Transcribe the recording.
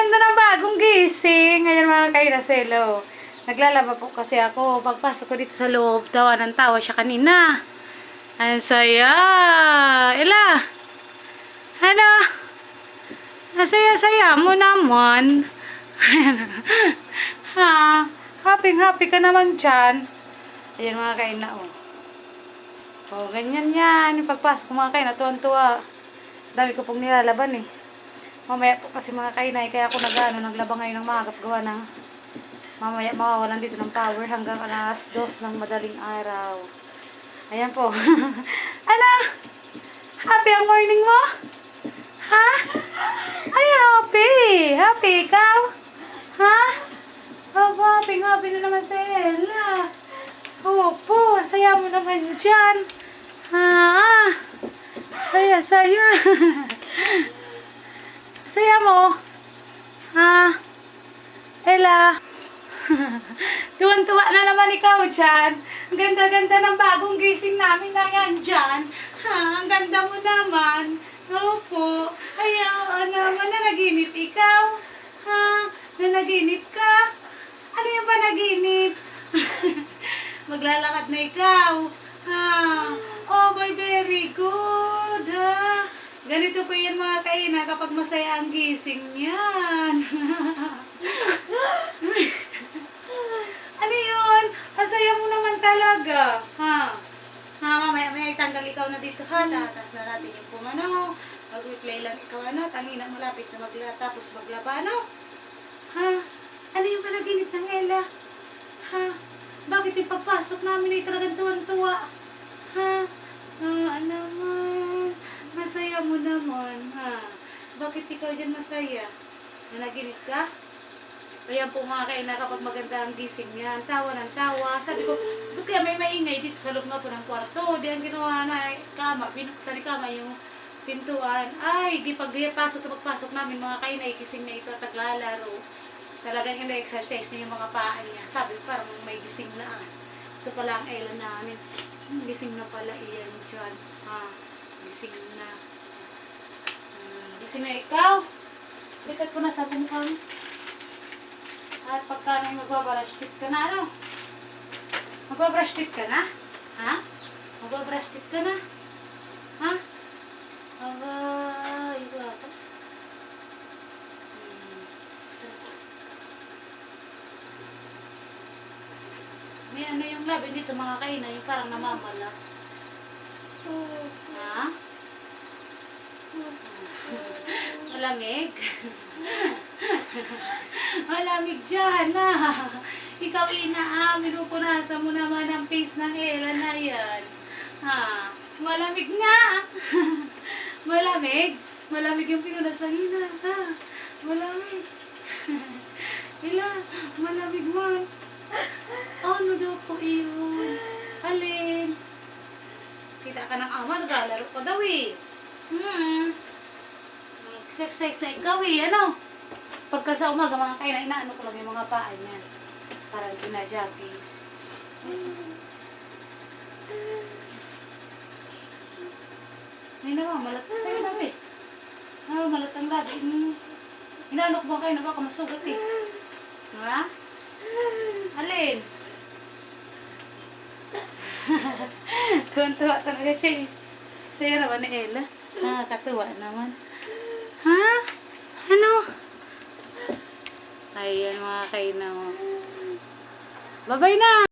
ganda ng bagong gising. Ngayon mga kainaselo. Naglalaba po kasi ako. Pagpasok ko dito sa loob, tawa ng tawa siya kanina. Ang saya. Ela. Ano? Nasaya-saya mo naman. Ha? Happy ka naman dyan. Ayan mga kaina, oh. Oh, ganyan yan. Yung pagpasok ko mga kaina, tuwan-tuwa. Dami ko pong nilalaban eh. Mamaya po kasi mga kainay, kaya ako naglaba ngayon ng magap gawa ng mamaya mawawalan dito ng power hanggang alas 2 ng madaling araw. Ayan po. Ano? Happy ang morning mo? Ha? Ay, happy! Happy ikaw? Ha? Happy na naman si Ella. Opo, saya mo naman dyan. Ha? Saya. Saya mo? Ha? Ella? Tuwan-tuwa na naman ikaw dyan. Ang ganda-ganda ng bagong gising namin na yan dyan. Ha? Ang ganda mo naman. Opo. Ay, naman na naginip ikaw. Ha? Nanaginip ka? Ano yung ba naginip? Maglalakad na ikaw. Ha? Oh, very good. Ha? Ganito po yan mga kaina kapag masaya ang gising niyan. Ano yun? Ang saya mo naman talaga. Ha? Ha, mamaya tanggal ikaw na dito ha. Tatas na natin yung pumano. Mag-replay lang ikaw ano. Tangina malapit na tapos maglaba ano. Ha? Ano yung panaginip ng Ella? Ha? Bakit yung pagpasok namin ay talagang tuwan-tuwa? Ha? Ano naman? Masaya mo naman, ha? Bakit ikaw dyan masaya? Nanaginip ka? Ayan po mga kaina kapag maganda ang gising niyan. Tawa ng tawa. Sabi ko, ba't kaya may maingay dito sa loob nga po ng kwarto? Di ang ginawa na kama. Binuksan ni kama yung pintuan. Ay, di pagpasok namin mga kaina, gising na ito at naglalaro. Talagang ina-exercise niya yung mga paa niya. Sabi ko, parang may gising na. Ito pala ang Ella namin. Gising na pala iyan dyan. Ha? Gising na. Gising na ikaw. Likat ko na sa bungkang. At pagka na magbabrush teeth ka na, ano? Magbabrush teeth ka na? Ha? Magbabrush teeth ka na? Ha? Ito ata. May ano yung labi dito mga kaina, yung parang namamala. Ha? Malamig? Malamig dyan na. Ikaw pinupunasan mo naman ang face ng Ella na yan. Ha? Malamig nga. Malamig? Malamig yung pinunasan nila. Ha? Malamig. Ella, malamig man. Ano daw po iyon? Alin? Kita ka ng ama, naglalaro pa daw eh. Exercise na ikaw eh, ano? Pagka sa umaga, mga kaina, inaano ko lang yung mga paa niya. Parang gina-jogging. May namamalat na tayo namin. Namamalat ang labi. Inaano ko ba kayo na baka masugat eh. Ha? Alin? Tuwan-tuwa talaga siya eh. Saya naman ni Ella. Nakakatuwa naman. Ha? Ano? Ayan mga kaina mo. Bye-bye na!